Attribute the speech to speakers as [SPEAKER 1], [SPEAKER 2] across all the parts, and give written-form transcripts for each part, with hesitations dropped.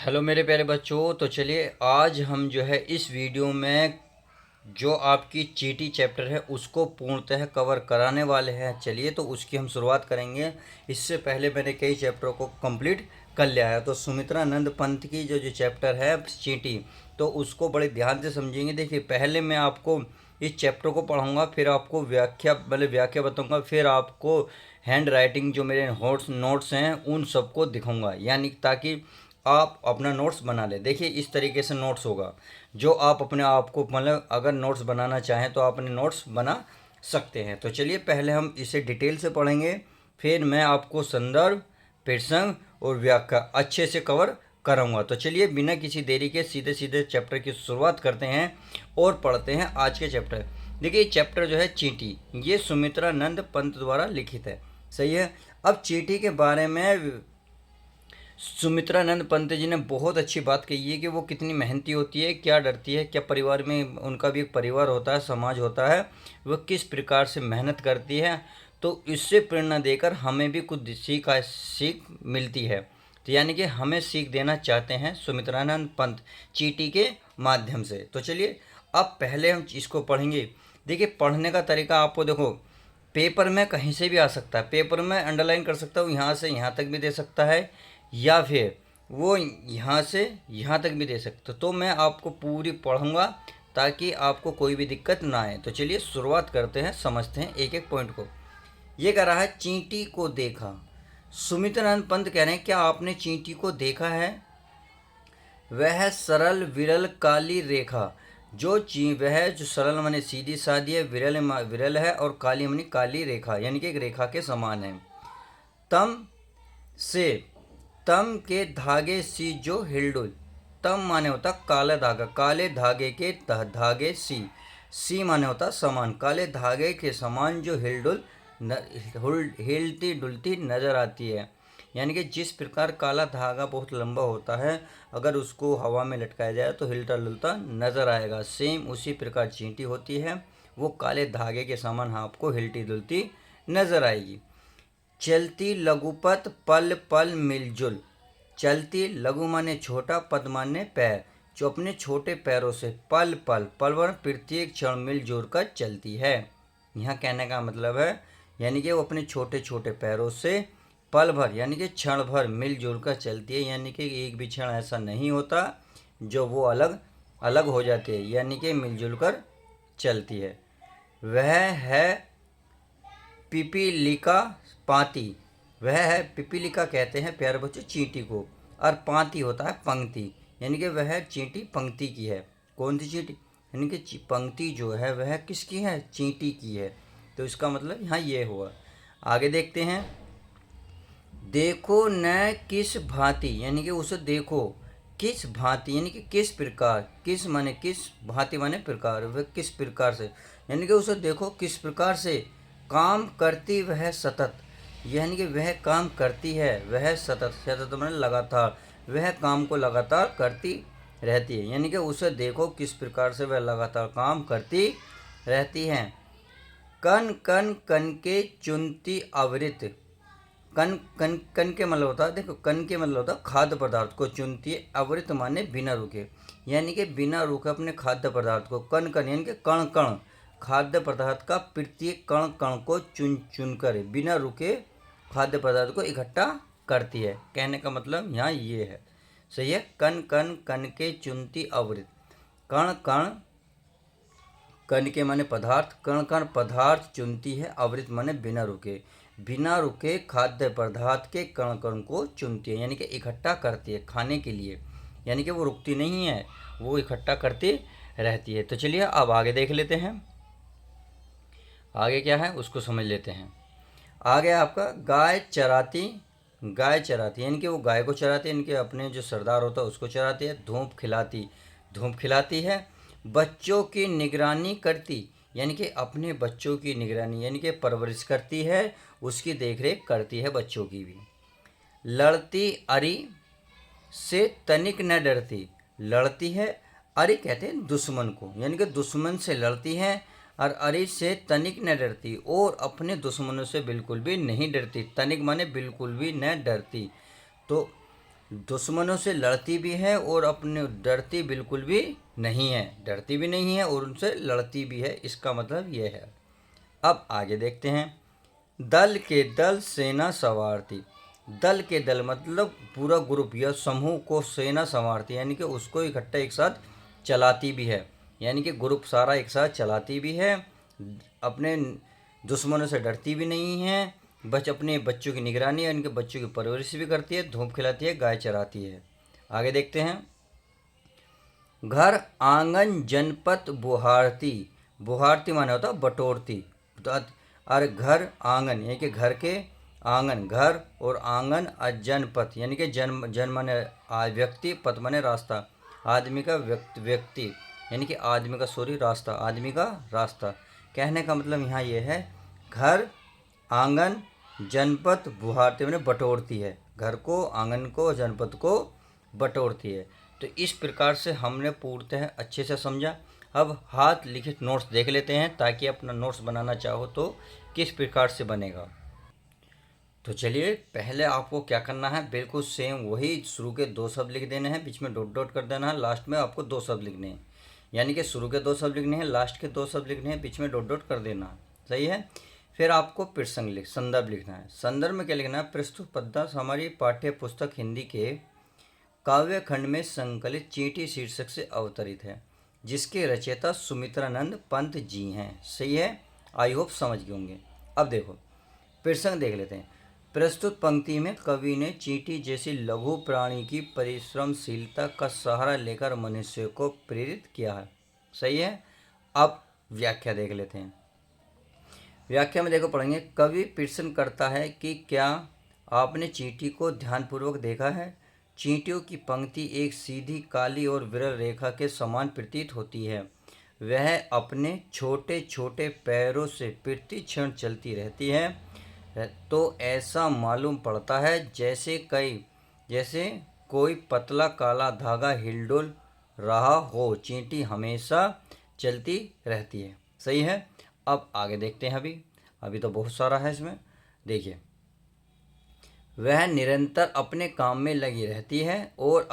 [SPEAKER 1] Hello मेरे प्यारे बच्चों। तो चलिए आज हम जो है इस वीडियो में जो आपकी चीटी चैप्टर है उसको पूर्णतः कवर कराने वाले हैं। चलिए तो उसकी हम शुरुआत करेंगे। इससे पहले मैंने कई चैप्टरों को कंप्लीट कर लिया है। तो सुमित्रानंद पंत की जो जो चैप्टर है चीटी, तो उसको बड़े ध्यान से समझेंगे। देखिए पहले मैं आपको इस चैप्टर को पढ़ाऊंगा, फिर आपको व्याख्या बताऊंगा, फिर आपको हैंड राइटिंग जो मेरे नोट्स हैं उन सबको दिखाऊंगा, यानी ताकि आप अपना नोट्स बना लें। देखिए इस तरीके से नोट्स होगा जो आप अपने आप को मतलब अगर नोट्स बनाना चाहें तो आप अपने नोट्स बना सकते हैं। तो चलिए पहले हम इसे डिटेल से पढ़ेंगे, फिर मैं आपको संदर्भ, प्रसंग और व्याख्या अच्छे से कवर कराऊंगा। तो चलिए बिना किसी देरी के सीधे सीधे चैप्टर की शुरुआत करते हैं और पढ़ते हैं आज के चैप्टर। देखिए चैप्टर जो है चींटी, ये सुमित्रानंद पंत द्वारा लिखित है। सही है। अब चींटी के बारे में सुमित्रानंद पंत जी ने बहुत अच्छी बात कही है कि वो कितनी मेहनती होती है, क्या डरती है, क्या परिवार में उनका भी एक परिवार होता है, समाज होता है, वह किस प्रकार से मेहनत करती है। तो इससे प्रेरणा देकर हमें भी कुछ सीख मिलती है। तो यानी कि हमें सीख देना चाहते हैं सुमित्रानंद पंत चीटी के माध्यम से। तो चलिए अब पहले हम इसको पढ़ेंगे। देखिए पढ़ने का तरीका आपको देखो, पेपर में कहीं से भी आ सकता है, पेपर में अंडरलाइन कर सकता हूँ, यहाँ से यहाँ तक भी दे सकता है, या फिर वो यहाँ से यहाँ तक भी दे सकते। तो मैं आपको पूरी पढ़ूंगा ताकि आपको कोई भी दिक्कत ना आए। तो चलिए शुरुआत करते हैं, समझते हैं एक एक पॉइंट को। ये कह रहा है चींटी को देखा। सुमित्रानंद पंत कह रहे हैं क्या आपने चींटी को देखा है? वह सरल विरल काली रेखा, वह जो सरल माने सीधी सादी है, विरल है, और काली मानी काली रेखा यानी कि एक रेखा के समान है। तम से तम के धागे सी जो हिलडुल, तम माने होता काला धागा, काले धागे के धागे सी माने होता समान, काले धागे के समान जो हिलती डुलती नजर आती है। यानी कि जिस प्रकार काला धागा बहुत लंबा होता है, अगर उसको हवा में लटकाया जाए तो हिलता डुलता नजर आएगा, सेम उसी प्रकार चींटी होती है, वो काले धागे के समान आपको हिलती डुलती नजर आएगी। चलती लघुपथ पल पल मिलजुल, चलती लघु माने छोटा, पद माने पैर, जो अपने छोटे पैरों से पल पल प्रत्येक क्षण मिलजुल कर चलती है। यहाँ कहने का मतलब है यानी कि वो अपने छोटे छोटे पैरों से पल भर यानी कि क्षण भर मिलजुल कर चलती है, यानी कि एक भी क्षण ऐसा नहीं होता जो वो अलग अलग हो जाती है, यानी कि मिलजुल कर चलती है। वह है पिपीलिका पाती, वह है पिपीलिका कहते हैं प्यारे बच्चों चींटी को, और पाती होता है पंक्ति, यानी कि वह चींटी पंक्ति की है। कौन सी चींटी? यानी कि पंक्ति जो है वह किसकी है? चींटी की है। तो इसका मतलब यहाँ ये हुआ। आगे देखते हैं। देखो न किस भांति, यानी कि उसे देखो किस भांति, यानी कि किस प्रकार, किस माने किस, भांति माने प्रकार, वह किस प्रकार से, यानी कि उसे देखो किस प्रकार से काम करती वह सतत, यानी कि वह काम करती है, वह सतत, सतत माने लगातार, वह काम को लगातार करती रहती है, यानी कि उसे देखो किस प्रकार से वह लगातार काम करती रहती है। कन कन कन के चुनती आवृत, कन कन कन के मतलब होता है, देखो कन के मतलब होता है खाद्य पदार्थ को चुनती है, अवृत माने बिना रुके, यानी कि बिना रुके अपने खाद्य पदार्थ को, कन कन यानी कि कण कण, खाद्य पदार्थ का प्रत्येक कण कण को चुन चुन कर बिना रुके खाद्य पदार्थ को इकट्ठा करती है। कहने का मतलब यहाँ ये है। सही है। कन कन कन के चुनती अवृत, कण कण, कण के माने पदार्थ, कण कण पदार्थ चुनती है, अवृत माने बिना रुके, बिना रुके खाद्य पदार्थ के कण कण को चुनती है, यानी कि इकट्ठा करती है खाने के लिए, यानी कि वो रुकती नहीं है, वो इकट्ठा करती रहती है। तो चलिए अब आगे देख लेते हैं, आगे क्या है उसको समझ लेते हैं। आगे आपका गाय चराती, गाय चराती यानी कि वो गाय को चराती है, यानी कि अपने जो सरदार होता है उसको चराती है। धूप खिलाती, धूप खिलाती है। बच्चों की निगरानी करती, यानी कि अपने बच्चों की निगरानी यानी कि परवरिश करती है, उसकी देखरेख करती है बच्चों की भी। लड़ती अरी से तनिक न डरती, लड़ती है, अरे कहते हैं दुश्मन को, यानी कि दुश्मन से लड़ती है, और अरे से तनिक न डरती, और अपने दुश्मनों से बिल्कुल भी नहीं डरती, तनिक माने बिल्कुल भी न डरती। तो दुश्मनों से लड़ती भी है और अपने डरती बिल्कुल भी नहीं है, डरती भी नहीं है और उनसे लड़ती भी है, इसका मतलब ये है। अब आगे देखते हैं। दल के दल सेना संवारती। दल के दल मतलब पूरा ग्रुप या समूह को सेना संवारती, यानी कि उसको इकट्ठा एक साथ चलाती भी है, यानी कि ग्रुप सारा एक साथ चलाती भी है, अपने दुश्मनों से डरती भी नहीं है, अपने बच्चों की निगरानी, इनके बच्चों की परवरिश भी करती है, धूप खिलाती है, गाय चराती है। आगे देखते हैं। घर आंगन जनपद बुहारती। बुहारती माने होता बटोरती। तो और घर आंगन यानी कि घर के आंगन, घर और आंगन जनपद यानी कि जन माने व्यक्ति, पथ माने रास्ता, आदमी का व्यक्ति यानी कि आदमी का रास्ता, आदमी का रास्ता। कहने का मतलब यहाँ ये है, घर आंगन जनपद बुहारती माने बटोरती है, घर को, आंगन को, जनपद को बटोरती है। तो इस प्रकार से हमने पूर्णतः अच्छे से समझा। अब हाथ लिखित नोट्स देख लेते हैं, ताकि अपना नोट्स बनाना चाहो तो किस प्रकार से बनेगा। तो चलिए, पहले आपको क्या करना है, बिल्कुल सेम वही शुरू के 2 शब्द लिख देने हैं, बीच में डॉट डॉट कर देना है, लास्ट में आपको 2 शब्द लिखने हैं, यानी कि शुरू के 2 शब्द लिखने हैं, लास्ट के 2 शब्द लिखने हैं, बीच में डॉट डॉट कर देना है। सही है। फिर आपको प्रसंग संदर्भ लिखना है। संदर्भ में क्या लिखना है, प्रस्तुत पदार्थ हमारी पाठ्य पुस्तक हिंदी के काव्य खंड में संकलित चींटी शीर्षक से अवतरित है, जिसके रचयिता सुमित्रानंद पंत जी हैं। सही है, आई होप समझ गए होंगे। अब देखो प्रसंग देख लेते हैं। प्रस्तुत पंक्ति में कवि ने चींटी जैसी लघु प्राणी की परिश्रमशीलता का सहारा लेकर मनुष्य को प्रेरित किया है। सही है। अब व्याख्या देख लेते हैं। व्याख्या में देखो पढ़ेंगे। कवि प्रश्न करता है कि क्या आपने चींटी को ध्यानपूर्वक देखा है। चींटियों की पंक्ति एक सीधी काली और विरल रेखा के समान प्रतीत होती है। वह अपने छोटे छोटे पैरों से प्रति क्षण चलती रहती है, तो ऐसा मालूम पड़ता है जैसे कोई पतला काला धागा हिलडुल रहा हो। चींटी हमेशा चलती रहती है। सही है। अब आगे देखते हैं। अभी तो बहुत सारा है इसमें। देखिए, वह निरंतर अपने काम में लगी रहती है और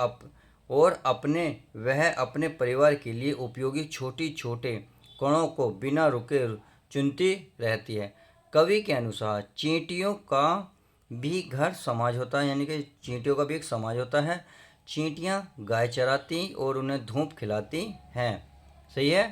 [SPEAKER 1] वह अपने परिवार के लिए उपयोगी छोटी छोटे कणों को बिना रुके चुनती रहती है। कवि के अनुसार चींटियों का भी घर समाज होता है, यानी कि चींटियों का भी एक समाज होता है। चींटियां गाय चराती और उन्हें धूप खिलाती हैं। सही है।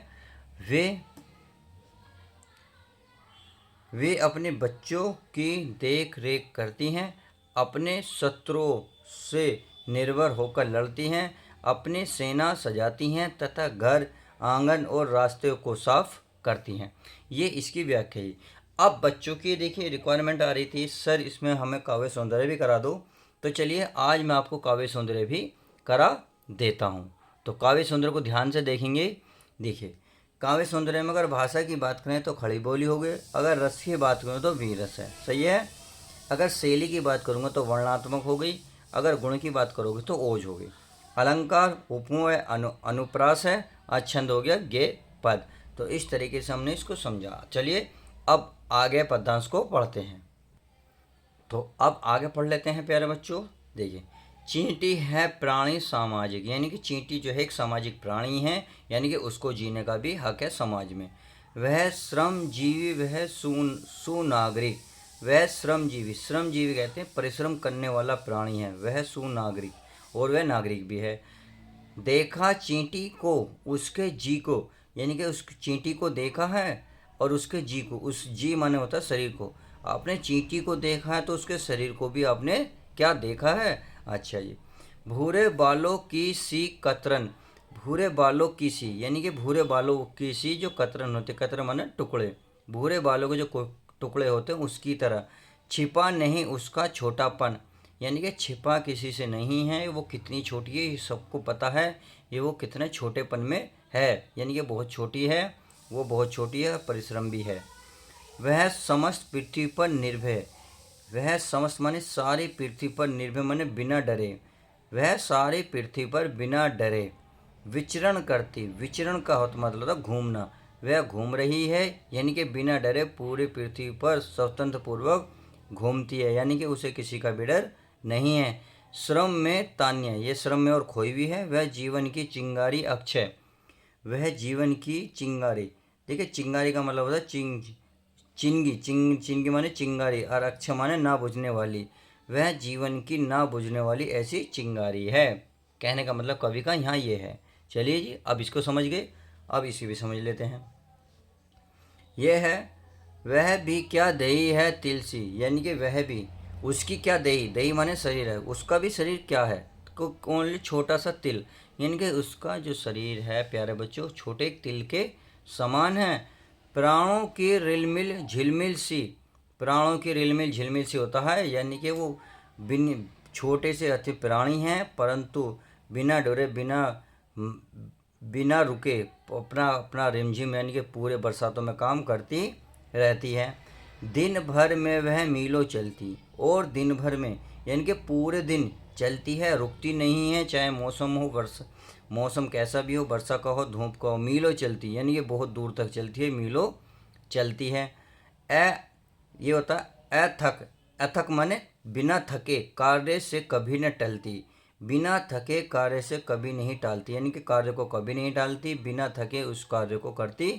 [SPEAKER 1] वे अपने बच्चों की देख रेख करती हैं, अपने शत्रुओं से निर्भर होकर लड़ती हैं, अपनी सेना सजाती हैं तथा घर आंगन और रास्ते को साफ करती हैं। ये इसकी व्याख्या है। अब बच्चों की देखिए रिक्वायरमेंट आ रही थी, सर इसमें हमें काव्य सौंदर्य भी करा दो। तो चलिए, आज मैं आपको काव्य सौंदर्य भी करा देता हूँ। तो काव्य सौंदर्य को ध्यान से देखेंगे। देखिए, काव्य सौंदर्य में अगर भाषा की बात करें तो खड़ी बोली हो गई, अगर रस की बात करें तो वीरस है। सही है। अगर शैली की बात करूँगा तो वर्णात्मक हो गई, अगर गुण की बात करोगे तो ओज हो गई। अलंकार उपमा है, अनुप्रास है, छंद हो गया गे पद। तो इस तरीके से हमने इसको समझा। चलिए, अब आगे पद्यांश को पढ़ते हैं। तो अब आगे पढ़ लेते हैं प्यारे बच्चों। देखिए, चींटी है प्राणी सामाजिक, यानी कि चींटी जो है एक सामाजिक प्राणी है, यानी कि उसको जीने का भी हक है समाज में। वह श्रमजीवी, वह सुनागरिक। वह श्रमजीवी कहते हैं परिश्रम करने वाला प्राणी है। वह सुनागरिक और वह नागरिक भी है। देखा चींटी को उसके जी को, यानी कि उस चींटी को देखा है और उसके जी को, उस जी माने होता है शरीर को। आपने चींटी को देखा है तो उसके शरीर को भी आपने क्या देखा है। अच्छा जी। भूरे बालों की सी कतरन। भूरे बालों की सी यानी कि भूरे बालों की सी जो कतरन होते, कतरन माने टुकड़े, भूरे बालों के जो टुकड़े होते हैं उसकी तरह। छिपा नहीं उसका छोटापन, यानी कि छिपा किसी से नहीं है, वो कितनी छोटी है ये सबको पता है, ये वो कितने छोटेपन में है, यानी कि बहुत छोटी है, वो बहुत छोटी है, परिश्रम भी है। वह समस्त पृथ्वी पर निर्भय। वह समस्त माने सारी पृथ्वी पर, निर्भय माने बिना डरे। वह सारी पृथ्वी पर बिना डरे विचरण करती। विचरण का मतलब होता घूमना। वह घूम रही है, यानी कि बिना डरे पूरी पृथ्वी पर स्वतंत्र पूर्वक घूमती है, यानी कि उसे किसी का भी डर नहीं है। श्रम में तान्या, ये श्रम में और खोई हुई है। वह जीवन की चिंगारी अक्षय, वह जीवन की चिंगारी। देखिए चिंगारी का मतलब होता है चिंगी माने चिंगारी, और अक्षय माने ना बुझने वाली। वह जीवन की ना बुझने वाली ऐसी चिंगारी है। कहने का मतलब कवि का यहाँ ये है। चलिए जी, अब इसको समझ गए, अब इसी भी समझ लेते हैं। यह है वह भी क्या दही है तिल सी, यानी कि वह भी, उसकी क्या दही, दही माने शरीर है, उसका भी शरीर क्या है, ओनली छोटा सा तिल, यानी कि उसका जो शरीर है प्यारे बच्चों छोटे एक तिल के समान है। प्राणों की रिलमिल झिलमिल सी, प्राणों की रिलमिल झिलमिल सी होता है, यानी कि वो बिन छोटे से अति प्राणी हैं, परंतु बिना डरे बिना रुके अपना अपना रिमझिम यानी कि पूरे बरसातों में काम करती रहती है। दिन भर में वह मीलों चलती, और दिन भर में यानी कि पूरे दिन चलती है, रुकती नहीं है, चाहे मौसम हो वर्षा, मौसम कैसा भी हो, वर्षा का हो धूप का हो, मीलों चलती यानी कि बहुत दूर तक चलती है, मीलों चलती है। ए ये होता है अथक, अथक माने बिना थके कार्य से कभी न टलती, बिना थके कार्य से कभी नहीं टालती, यानी कि कार्य को कभी नहीं टालती, बिना थके उस कार्य को करती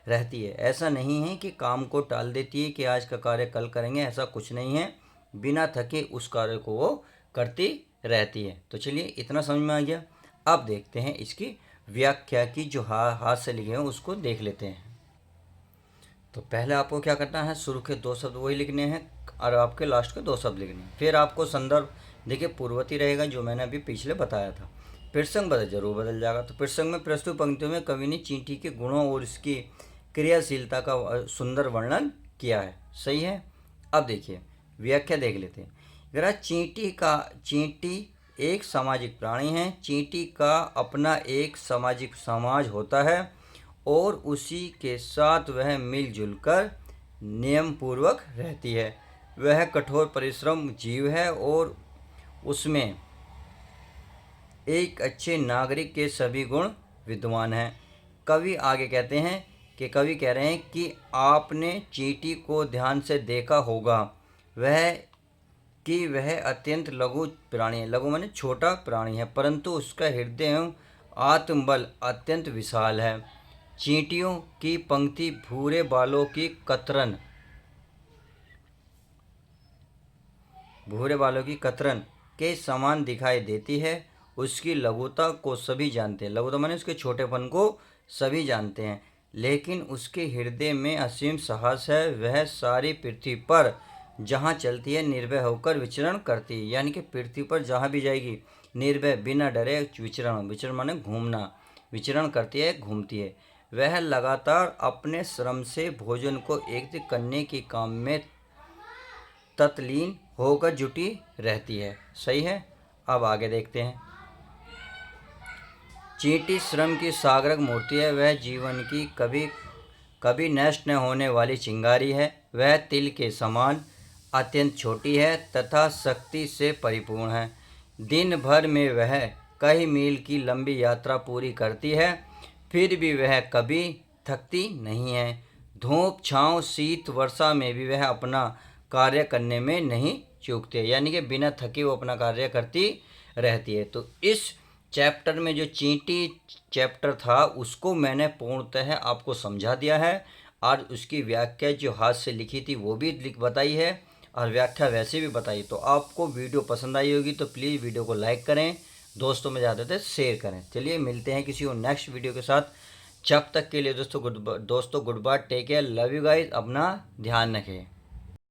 [SPEAKER 1] रहती है। ऐसा नहीं है कि काम को टाल देती है कि आज का कार्य कल करेंगे, ऐसा कुछ नहीं है, बिना थके उस कार्य को वो करती रहती है। तो चलिए इतना समझ में आ गया। अब देखते हैं इसकी व्याख्या की जो हाथ से लिखे हैं उसको देख लेते हैं। तो पहले आपको क्या करना है, शुरू के 2 शब्द वही लिखने हैं और आपके लास्ट के 2 शब्द लिखने हैं। फिर आपको संदर्भ देखिए पूर्वती रहेगा जो मैंने अभी पिछले बताया था। प्रसंग जरूर बदल जाएगा। तो प्रसंग में प्रस्तुत पंक्तियों में कवि ने चींटी के गुणों और इसकी क्रियाशीलता का सुंदर वर्णन किया है। सही है। अब देखिए व्याख्या देख लेते हैं। जरा चींटी एक सामाजिक प्राणी है। चींटी का अपना एक सामाजिक समाज होता है और उसी के साथ वह मिलजुल कर नियम पूर्वक रहती है। वह कठोर परिश्रम जीव है और उसमें एक अच्छे नागरिक के सभी गुण विद्यमान हैं। कवि आगे कहते हैं कि कवि कह रहे हैं कि आपने चींटी को ध्यान से देखा होगा, वह अत्यंत लघु प्राणी है। लघु माने छोटा प्राणी है, परंतु उसका हृदय एवं आत्मबल अत्यंत विशाल है। चींटियों की पंक्ति भूरे बालों की कतरन के समान दिखाई देती है। उसकी लघुता को सभी जानते हैं, लघुता माने उसके छोटेपन को सभी जानते हैं, लेकिन उसके हृदय में असीम साहस है। वह सारी पृथ्वी पर जहाँ चलती है निर्भय होकर विचरण करती है, यानी कि पृथ्वी पर जहाँ भी जाएगी निर्भय बिना डरे विचरण माने घूमना, विचरण करती है, घूमती है। वह लगातार अपने श्रम से भोजन को एकत्रित करने के काम में तत्लीन होकर जुटी रहती है। सही है। अब आगे देखते हैं। चींटी श्रम की साग्रक मूर्ति है। वह जीवन की कभी नष्ट न होने वाली चिंगारी है। वह तिल के समान अत्यंत छोटी है तथा शक्ति से परिपूर्ण है। दिन भर में वह कई मील की लंबी यात्रा पूरी करती है, फिर भी वह कभी थकती नहीं है। धूप छाँव शीत वर्षा में भी वह अपना कार्य करने में नहीं चूकते, यानी कि बिना थके वो अपना कार्य करती रहती है। तो इस चैप्टर में जो चींटी चैप्टर था उसको मैंने पूर्णतः आपको समझा दिया है, और उसकी व्याख्या जो हाथ से लिखी थी वो भी बताई है और व्याख्या वैसे भी बताई। तो आपको वीडियो पसंद आई होगी तो प्लीज़ वीडियो को लाइक करें, दोस्तों में ज़्यादा से शेयर करें। चलिए मिलते हैं किसी और नेक्स्ट वीडियो के साथ। जब तक के लिए दोस्तों good bye, take care, love you guys, अपना ध्यान रखें।